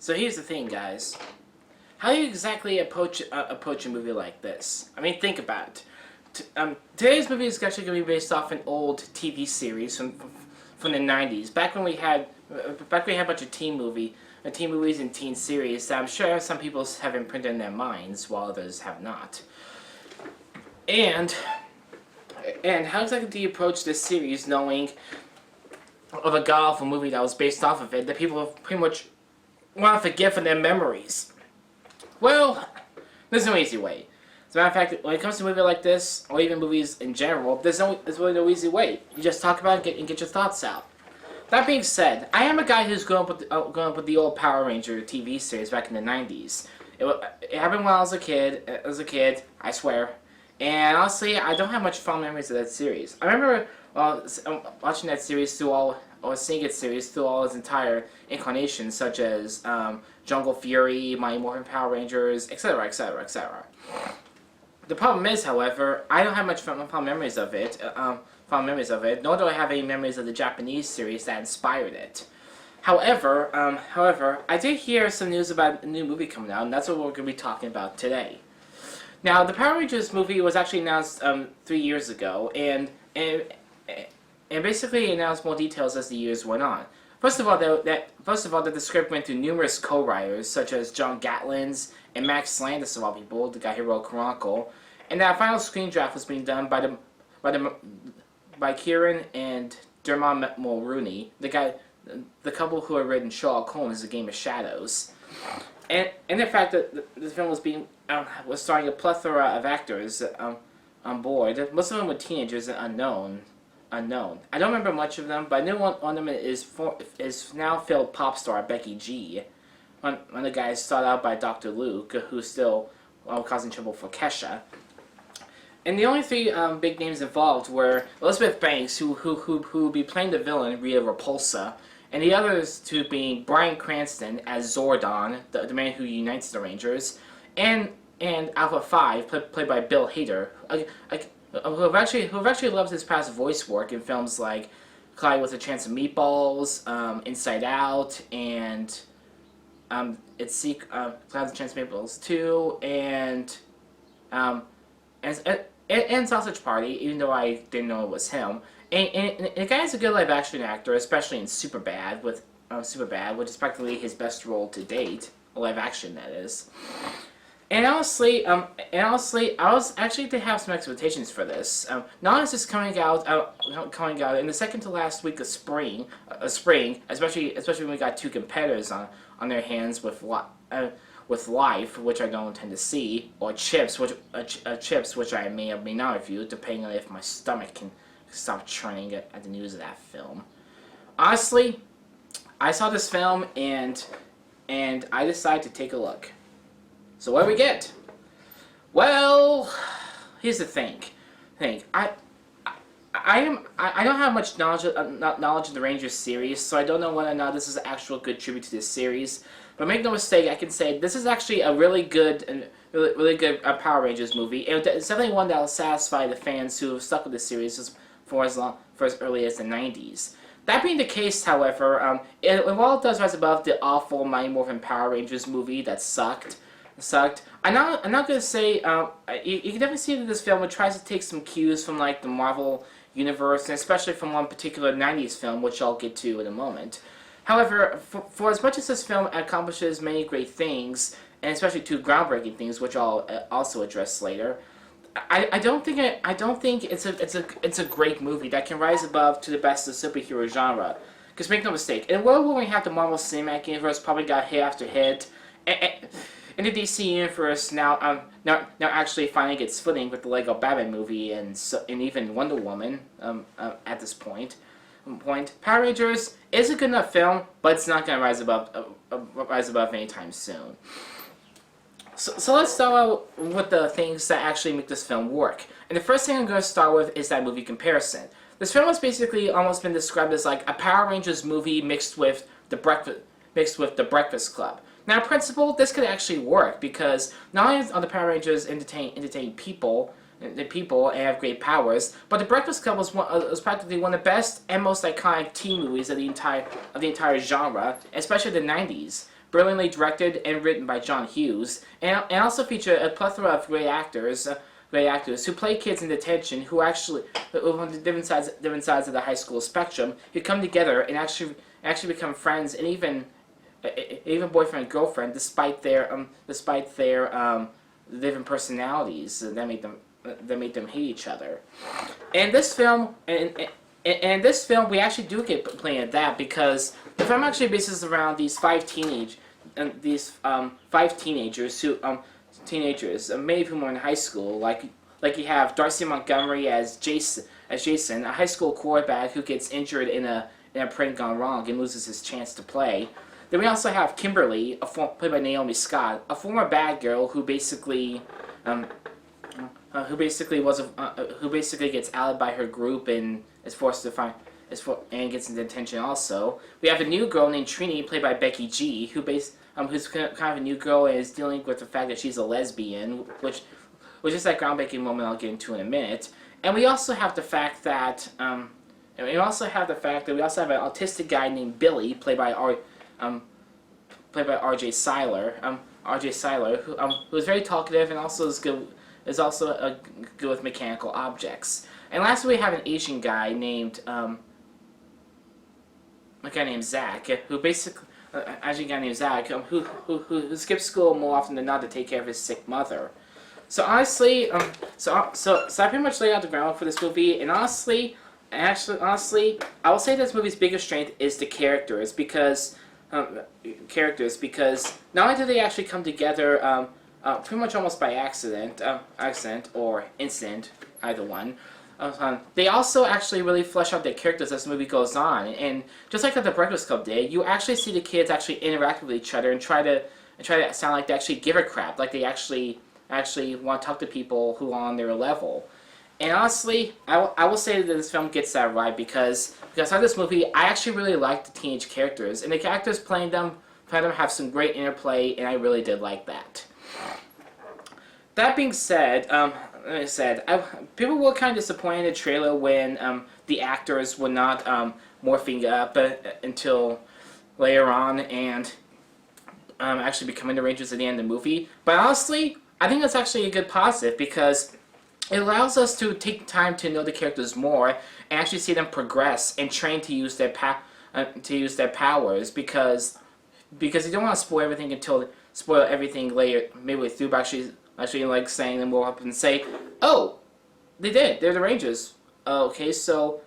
So here's the thing, guys. How do you exactly approach a movie like this? I mean, think about it. Today's movie is actually going to be based off an old TV series from the '90s. Back when we had a bunch of teen movies and teen series that I'm sure some people have imprinted in their minds, while others have not. And how exactly do you approach this series, knowing of a god-awful movie that was based off of it that people pretty much want to forget from their memories? Well, there's no easy way. As a matter of fact, when it comes to a movie like this, or even movies in general, there's really no easy way. You just talk about it and get your thoughts out. That being said, I am a guy who's grown up with the old Power Ranger TV series back in the '90s. It happened when I was a kid, I swear. And honestly, I don't have much fond memories of that series. I remember watching that series seeing its series through all its entire incarnations, such as Jungle Fury, Mighty Morphin Power Rangers, etc., etc., etc. The problem is, however, I don't have much fond memories of it. Nor do I have any memories of the Japanese series that inspired it. However, I did hear some news about a new movie coming out, and that's what we're going to be talking about today. Now, the Power Rangers movie was actually announced 3 years ago, and basically announced more details as the years went on. First of all, the script went through numerous co-writers, such as John Gatlin's and Max Landis, of all people, the guy who wrote Chronicle, and that final screen draft was being done by Kieran and Dermot Mulrooney, the couple who had written Sherlock Holmes: A Game of Shadows. And the fact that the film was starring a plethora of actors on board. Most of them were teenagers and unknown. I don't remember much of them, but I know one of them is now failed pop star Becky G. One of the guys started out by Dr. Luke, who's still causing trouble for Kesha. And the only three big names involved were Elizabeth Banks, who would be playing the villain, Rita Repulsa, and the others two being Bryan Cranston as Zordon, the man who unites the Rangers, and Alpha 5, played by Bill Hader, who actually loves his past voice work in films like Clyde with a Chance of Meatballs, Inside Out, and Clyde with a Chance of Meatballs 2, and Sausage Party, even though I didn't know it was him. And the guy is a good live-action actor, especially in Superbad, which is practically his best role to date, live-action, that is. And honestly, I was actually to have some expectations for this. Not only is this coming out in the second to last week of spring, especially when we got two competitors on their hands with Life, which I don't intend to see, or Chips, which I may or may not review, depending on if my stomach can stop churning at the news of that film. Honestly, I saw this film and I decided to take a look. So what do we get? Well, here's the thing. I don't have much knowledge of the Rangers series, so I don't know whether or not this is an actual good tribute to this series. But make no mistake, I can say this is actually a really good Power Rangers movie, and it's definitely one that will satisfy the fans who have stuck with the series for as early as the '90s. That being the case, however, while it does rise above the awful Mighty Morphin Power Rangers movie that sucked. I'm not gonna say you can definitely see that this film tries to take some cues from like the Marvel universe, and especially from one particular '90s film, which I'll get to in a moment. However, for as much as this film accomplishes many great things, and especially two groundbreaking things, which I'll also address later, I don't think it's a great movie that can rise above to the best of the superhero genre. Because make no mistake, in a world where we have the Marvel Cinematic Universe probably got hit after hit, and the DC Universe now actually finding its footing with the Lego Batman movie and even Wonder Woman at this point. Power Rangers is a good enough film, but it's not going to rise above anytime soon. So let's start out with the things that actually make this film work. And the first thing I'm going to start with is that movie comparison. This film has basically almost been described as like a Power Rangers movie mixed with the Breakfast Club. Now, in principle, this could actually work because not only are the Power Rangers entertain people and have great powers, but the Breakfast Club was practically one of the best and most iconic teen movies of the entire genre, especially the '90s. brilliantly directed and written by John Hughes, and also feature a plethora of great actors who play kids in detention who actually who on different sides of the high school spectrum who come together and actually become friends and even boyfriend and girlfriend despite their different personalities that make them hate each other. And this film in this film we actually do get plenty of that because the film actually bases around these five teenagers who many of whom are in high school. Like you have Darcy Montgomery as Jason, a high school quarterback who gets injured in a prank gone wrong and loses his chance to play. Then we also have Kimberly, played by Naomi Scott, a former bad girl who basically gets outed by her group and is forced to and gets into detention also. We have a new girl named Trini, played by Becky G, who's kind of a new girl and is dealing with the fact that she's a lesbian, which is that groundbreaking moment I'll get into in a minute. And we also have the fact that we also have an autistic guy named Billy, played by R.J. Seiler. R.J. Seiler, who is very talkative and also is good with mechanical objects. And lastly, we have an Asian guy named Zach, who skips school more often than not to take care of his sick mother. So honestly, so I pretty much laid out the groundwork for this movie, and honestly, I will say this movie's biggest strength is the characters because not only do they actually come together pretty much almost by accident or incident, either one. They also actually really flesh out their characters as the movie goes on, and just like that The Breakfast Club did, you actually see the kids actually interact with each other and try to sound like they actually give a crap, like they actually want to talk to people who are on their level. And honestly, I will say that this film gets that right because out of this movie, I actually really like the teenage characters, and the characters playing them have some great interplay, and I really did like that. That being said, people were kind of disappointed in the trailer when the actors were not morphing up until later on and actually becoming the Rangers at the end of the movie. But honestly, I think that's actually a good positive because it allows us to take time to know the characters more and actually see them progress and train to use their powers because you don't want to spoil everything later midway through, but actually like saying them more up and say, oh, they're the Rangers. Okay, so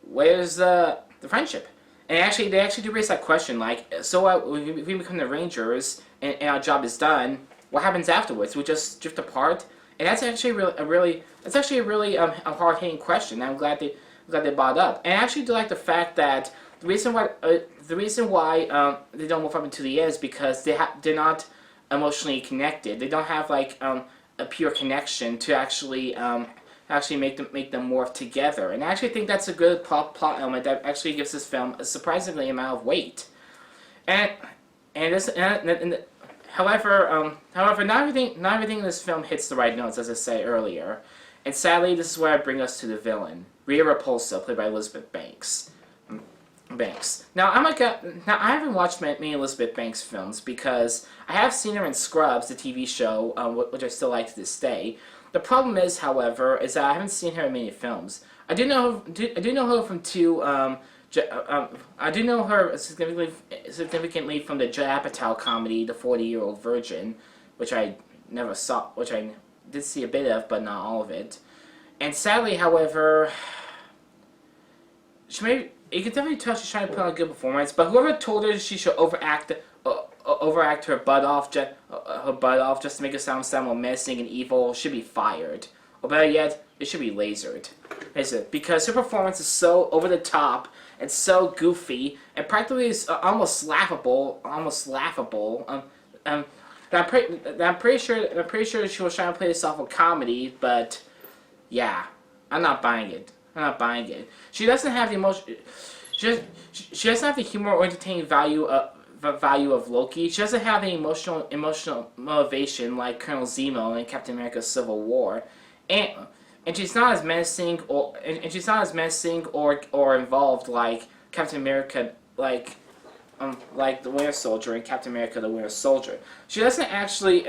where's the friendship? And they actually do raise that question, like, so if we become the Rangers and our job is done, what happens afterwards? We just drift apart? And that's actually a really hard-hitting question. I'm glad they brought up. And I actually do like the fact that the reason why they don't move up into the end is because they're not emotionally connected. They don't have like a pure connection to actually make them morph together. And I actually think that's a good plot element that actually gives this film a surprisingly amount of weight. However, not everything in this film hits the right notes, as I said earlier. And sadly, this is where I bring us to the villain, Rita Repulsa, played by Elizabeth Banks. Now, I haven't watched many Elizabeth Banks films because I have seen her in Scrubs, the TV show, which I still like to this day. The problem is, however, is that I haven't seen her in many films. I do know her from two. I do know her significantly from the Judd Apatow comedy, The 40-Year-Old Virgin, which I never saw, which I did see a bit of, but not all of it. And sadly, however, you can definitely tell she's trying to put on a good performance, but whoever told her she should overact her butt off just to make her sound more menacing and evil should be fired. Or better yet, it should be lasered. Because her performance is so over the top and so goofy and practically is almost laughable. I'm pretty sure she was trying to play this off a comedy, but yeah, I'm not buying it. She doesn't have the emotion. She doesn't have the humor or entertaining value of Loki. She doesn't have the emotional motivation like Colonel Zemo in Captain America: Civil War, and she's not as menacing or involved like Captain America, like like the Winter Soldier and Captain America: The Winter Soldier. She doesn't actually.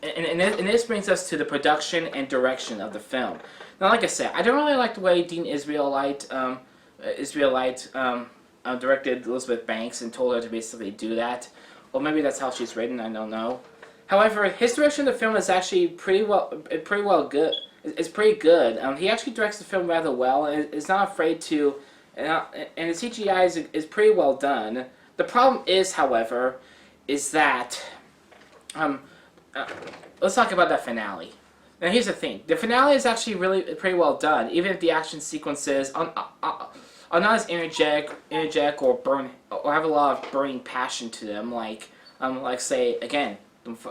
And this brings us to the production and direction of the film. Now, like I said, I don't really like the way Dean Israelite directed Elizabeth Banks and told her to basically do that. Or maybe that's how she's written. I don't know. However, his direction of the film is actually pretty good. It's pretty good. He actually directs the film rather well, and is not afraid to. And the CGI is pretty well done. The problem is, however, is that let's talk about that finale. Now, here's the thing: the finale is actually really pretty well done, even if the action sequences are not as energetic or have a lot of burning passion to them, like say again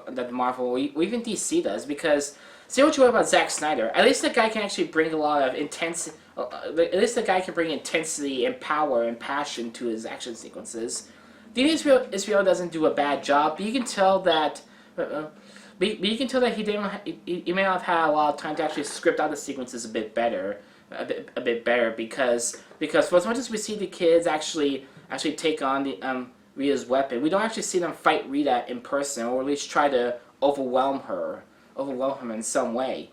that Marvel or even DC does. Because say what you want about Zack Snyder, at least the guy can actually bring a lot of intensity. At least the guy can bring intensity and power and passion to his action sequences. Dean Israel doesn't do a bad job, but you can tell that. But you can tell that he may not have had a lot of time to actually script out the sequences a bit better, because for as much as we see the kids actually take on the Rita's weapon, we don't actually see them fight Rita in person, or at least try to overwhelm him in some way,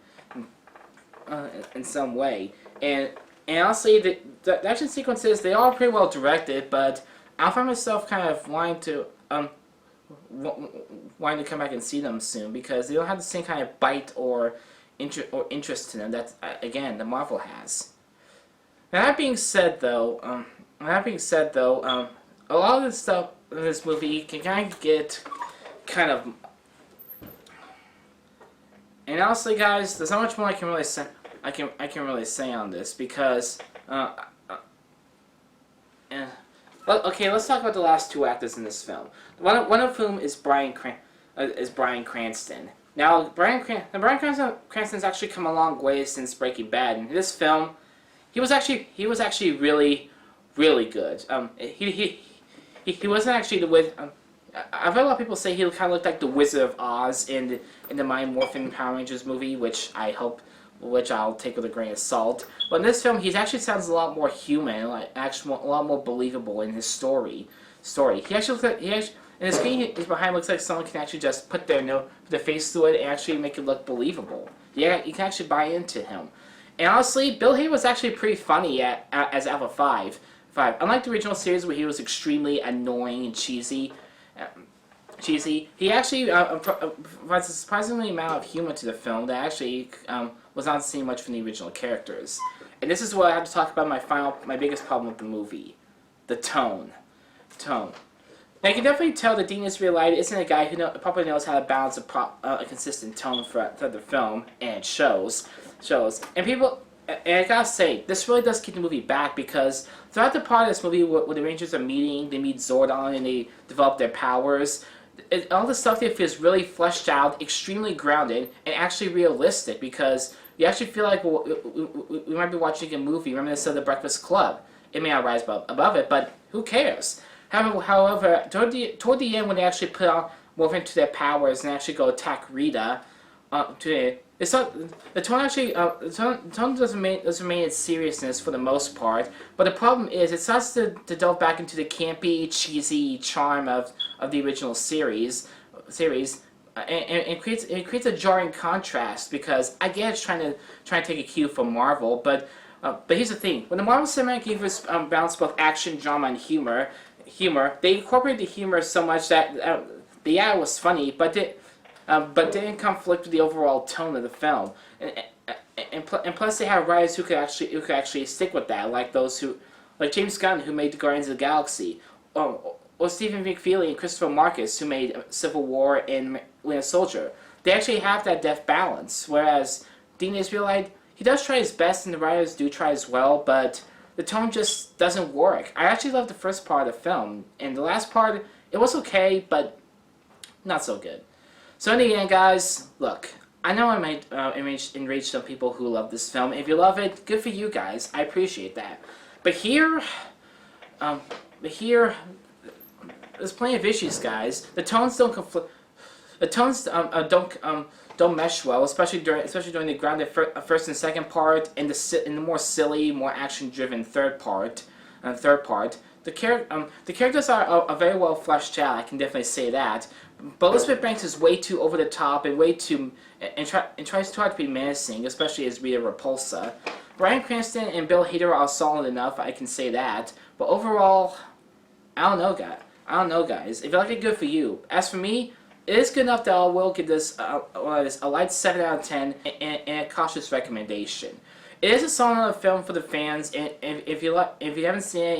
And honestly, the action sequences, they are pretty well directed, but I find myself kind of wanting to come back and see them soon, because they don't have the same kind of bite or interest in them that again the Marvel has. Now, that being said, though, a lot of this stuff in this movie can kind of get kind of. And honestly, guys, there's not much more I can really say. I can really say on this, because okay, let's talk about the last two actors in this film. One of whom is Bryan Cranston. Now, Bryan Cranston's actually come a long way since Breaking Bad. In this film, he was actually really good. He wasn't actually the Wiz. I've heard a lot of people say he kind of looked like the Wizard of Oz in the Morphin Power Rangers movie, which I'll take with a grain of salt. But in this film, he actually sounds a lot more human, a lot more believable in his story. He actually and the screen is behind looks like someone can actually just put their face through it and actually make it look believable. Yeah, you can actually buy into him. And honestly, Bill Hader was actually pretty funny as Alpha 5. Unlike the original series where he was extremely annoying and cheesy, he actually provides a surprisingly amount of humor to the film that actually was not seen much from the original characters. And this is what I have to talk about my biggest problem with the movie: the tone. Now, you can definitely tell that Dean Israelite isn't a guy who probably knows how to balance a consistent tone for the film, and it shows. And I gotta say, this really does keep the movie back, because throughout the part of this movie where the Rangers are meeting, they meet Zordon and they develop their powers, all the stuff there feels really fleshed out, extremely grounded, and actually realistic, because you actually feel like we might be watching a movie reminiscent of The Breakfast Club. It may not rise above it, but who cares? However, toward the end, when they actually put on Morphin to their powers and actually go attack Rita, the tone doesn't remain its seriousness for the most part. But the problem is, it starts to delve back into the campy, cheesy charm of the original series, and it creates a jarring contrast, because I get it's trying to take a cue from Marvel, but here's the thing: when the Marvel Cinematic Universe balanced both action, drama, and humor, they incorporated the humor so much that it was funny, but didn't conflict with the overall tone of the film. And plus, they have writers who could actually stick with that, like James Gunn, who made the Guardians of the Galaxy, or Stephen McFeely and Christopher Marcus, who made Civil War and Winter Soldier. They actually have that deft balance, whereas Dean Israelite, he does try his best, and the writers do try as well, but the tone just doesn't work. I actually love the first part of the film, and the last part, it was okay, but not so good. So in the end, guys, look, I know I might enrage some people who love this film. If you love it, good for you guys. I appreciate that. But here, there's plenty of issues, guys. The tones don't conflict. The tones don't mesh well, especially during the grounded first and second part, and the more silly, more action-driven third part. the third part. The characters are very well fleshed out. I can definitely say that. But Elizabeth Banks is way too over the top and way too tries too hard to be menacing, especially as Rita Repulsa. Bryan Cranston and Bill Hader are solid enough. I can say that. But overall, I don't know, guys. If you like it, good for you. As for me, it is good enough that I will give this a light 7 out of 10 and a cautious recommendation. It is a solid film for the fans, and if you haven't seen it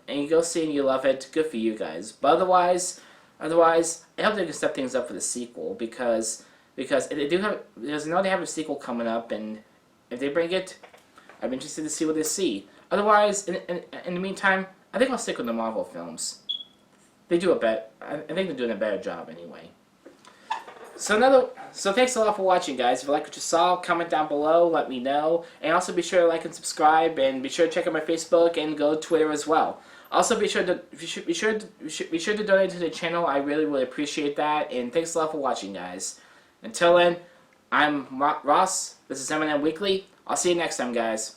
and you go see it and you love it, good for you guys. But otherwise, I hope they can step things up for the sequel because they know they have a sequel coming up, and if they bring it, I'm interested to see what they see. Otherwise, in the meantime, I think I'll stick with the Marvel films. They do a better. I think they're doing a better job anyway. So thanks a lot for watching, guys. If you like what you saw, comment down below, let me know, and also be sure to like and subscribe, and be sure to check out my Facebook and go to Twitter as well. Also, be sure to donate to the channel. I really appreciate that, and thanks a lot for watching, guys. Until then, I'm Ross. This is M&M Weekly. I'll see you next time, guys.